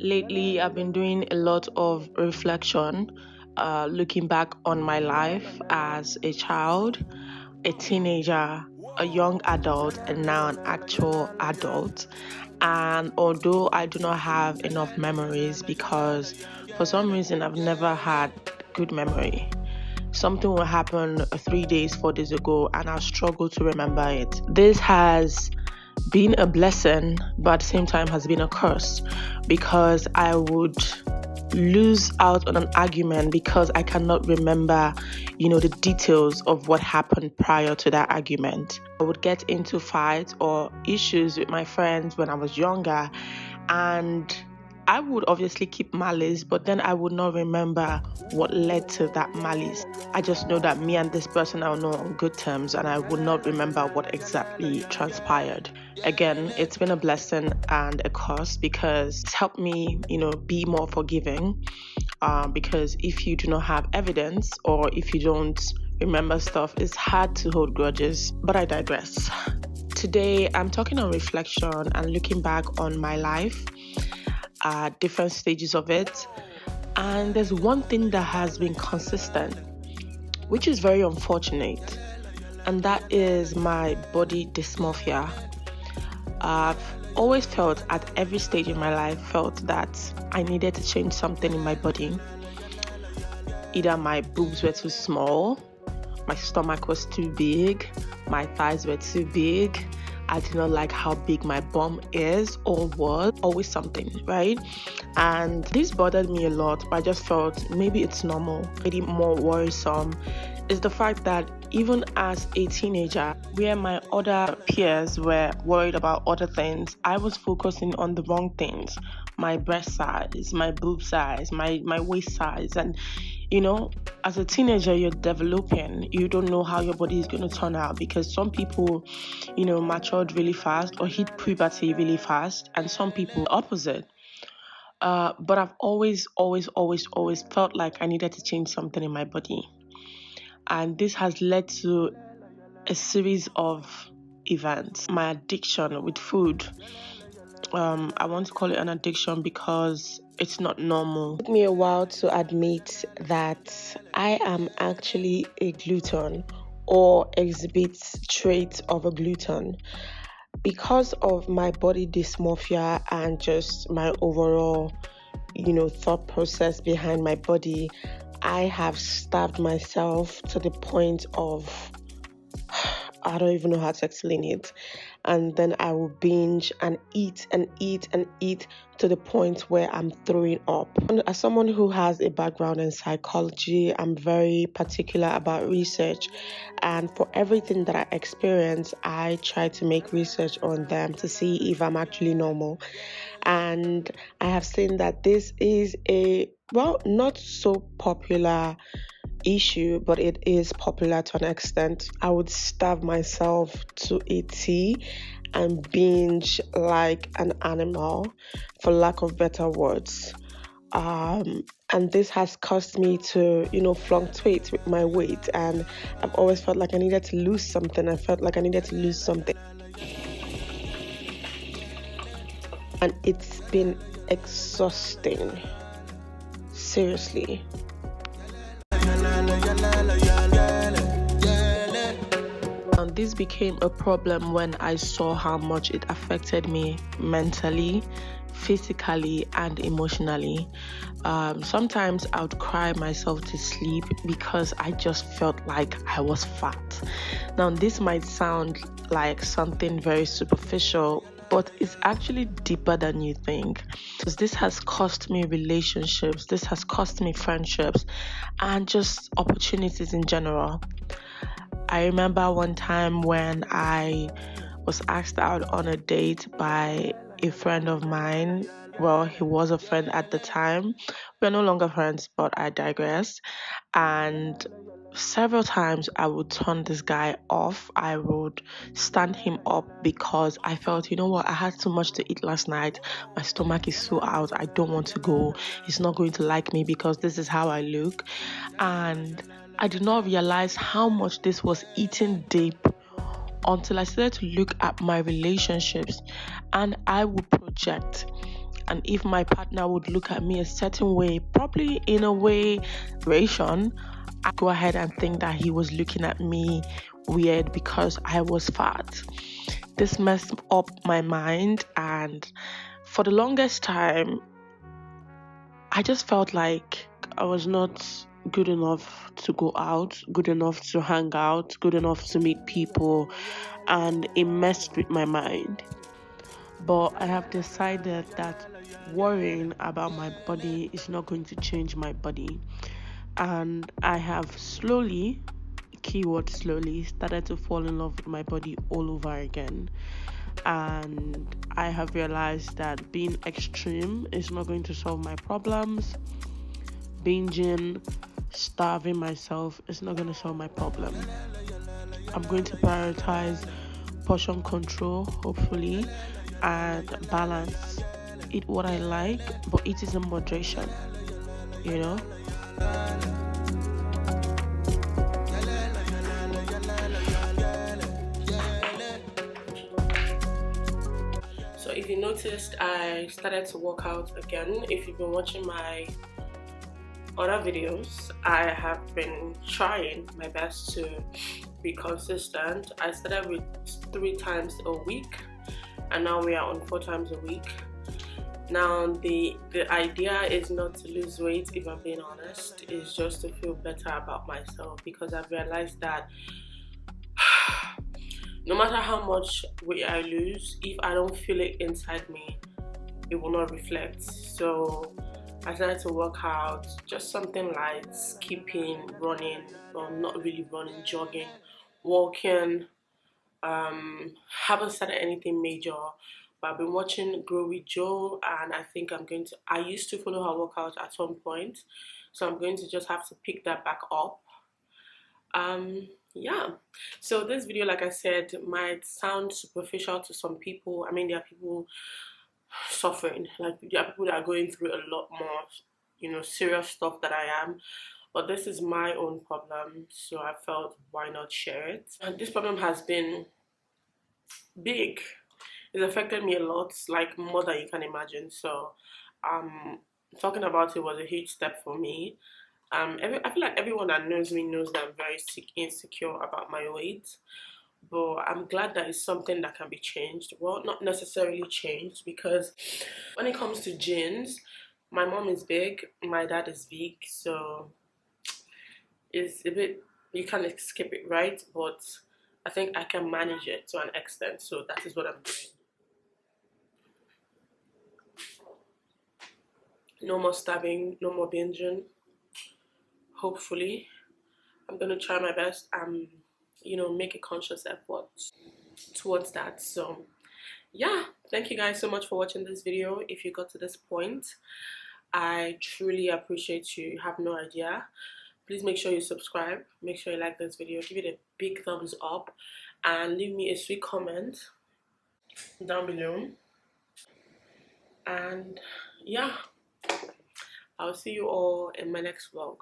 Lately, I've been doing a lot of reflection, looking back on my life as a child, a teenager, a young adult, and now an actual adult. And although I do not have enough memories because for some reason I've never had good memory, something will happen 3 days, 4 days ago, and I'll struggle to remember it. This has been a blessing, but at the same time has been a curse because I would lose out on an argument because I cannot remember, the details of what happened prior to that argument. I would get into fights or issues with my friends when I was younger, and I would obviously keep malice, but then I would not remember what led to that malice. I just know that me and this person are not on good terms, and I would not remember what exactly transpired. Again, it's been a blessing and a curse because it's helped me, be more forgiving. Because if you do not have evidence or if you don't remember stuff, it's hard to hold grudges. But I digress. Today, I'm talking on reflection and looking back on my life. Different stages of it, and there's one thing that has been consistent, which is very unfortunate, and that is my body dysmorphia. I've always felt at every stage in my life that I needed to change something in my body. Either my boobs were too small, my stomach was too big, my thighs were too big, I did not like how big my bum is or was, always something, right? And this bothered me a lot, but I just felt maybe it's normal. Maybe more worrisome is the fact that even as a teenager, where my other peers were worried about other things, I was focusing on the wrong things. My breast size, my boob size, my waist size. And, as a teenager, you're developing. You don't know how your body is going to turn out because some people, matured really fast or hit puberty really fast. And some people opposite. But I've always felt like I needed to change something in my body. And this has led to a series of events. My addiction with food. I want to call it an addiction because it's not normal. It took me a while to admit that I am actually a glutton or exhibit traits of a glutton. Because of my body dysmorphia and just my overall, thought process behind my body, I have starved myself to the point of, I don't even know how to explain it. And then I will binge and eat to the point where I'm throwing up. As someone who has a background in psychology, I'm very particular about research. And for everything that I experience, I try to make research on them to see if I'm actually normal. And I have seen that this is not so popular issue, but it is popular to an extent. I would starve myself to a tea and binge like an animal, for lack of better words. And this has caused me to, fluctuate with my weight. And I've always felt like I needed to lose something. And it's been exhausting. Seriously. And this became a problem when I saw how much it affected me mentally, physically, and emotionally. Sometimes I would cry myself to sleep because I just felt like I was fat. Now, this might sound like something very superficial, but it's actually deeper than you think. Because this has cost me relationships, this has cost me friendships, and just opportunities in general. I remember one time when I was asked out on a date by a friend of mine. Well, he was a friend at the time. We're no longer friends, but I digress. And several times I would turn this guy off. I would stand him up because I felt, I had too much to eat last night. My stomach is so out. I don't want to go. He's not going to like me because this is how I look. And I did not realize how much this was eating deep until I started to look at my relationships, and I would project. And if my partner would look at me a certain way, probably in a way ration, I go ahead and think that he was looking at me weird because I was fat. This messed up my mind, and for the longest time I just felt like I was not good enough to go out, good enough to hang out, good enough to meet people, and it messed with my mind. But I have decided that worrying about my body is not going to change my body. And I have slowly, keyword slowly, started to fall in love with my body all over again. And I have realized that being extreme is not going to solve my problems. Binging, starving myself is not going to solve my problem. I'm going to prioritize portion control, hopefully, and balance. Eat what I like, but eat it in moderation, you know? So if you noticed, I started to work out again. If you've been watching my other videos, I have been trying my best to be consistent. I started with 3 times a week, and now we are on 4 times a week. Now the idea is not to lose weight, if I'm being honest. It's just to feel better about myself, because I've realized that no matter how much weight I lose, if I don't feel it inside me, it will not reflect. So I started to work out, just something light, skipping, running, well, not really running, jogging, walking. Haven't started anything major, but I've been watching Grow with Joe, and I think I used to follow her workout at some point, so I'm going to just have to pick that back up. Yeah, so this video, like I said, might sound superficial to some people. I mean, there are people suffering, like there are people that are going through a lot more, serious stuff that I am, but this is my own problem, so I felt, why not share it? And this problem has been big. It's affected me a lot, like more than you can imagine. So talking about it was a huge step for me. I feel like everyone that knows me knows that I'm very insecure about my weight, but I'm glad that it's something that can be changed. Well, not necessarily changed, because when it comes to jeans, my mom is big, my dad is big, so it's a bit, you can't skip it, right? But I think I can manage it to an extent, so that is what I'm doing. No more stabbing, no more binging. Hopefully, I'm gonna try my best and make a conscious effort towards that. So yeah, thank you guys so much for watching this video. If you got to this point, I truly appreciate you. You have no idea. Please make sure you subscribe, make sure you like this video, give it a big thumbs up, and leave me a sweet comment down below. And yeah, I'll see you all in my next vlog.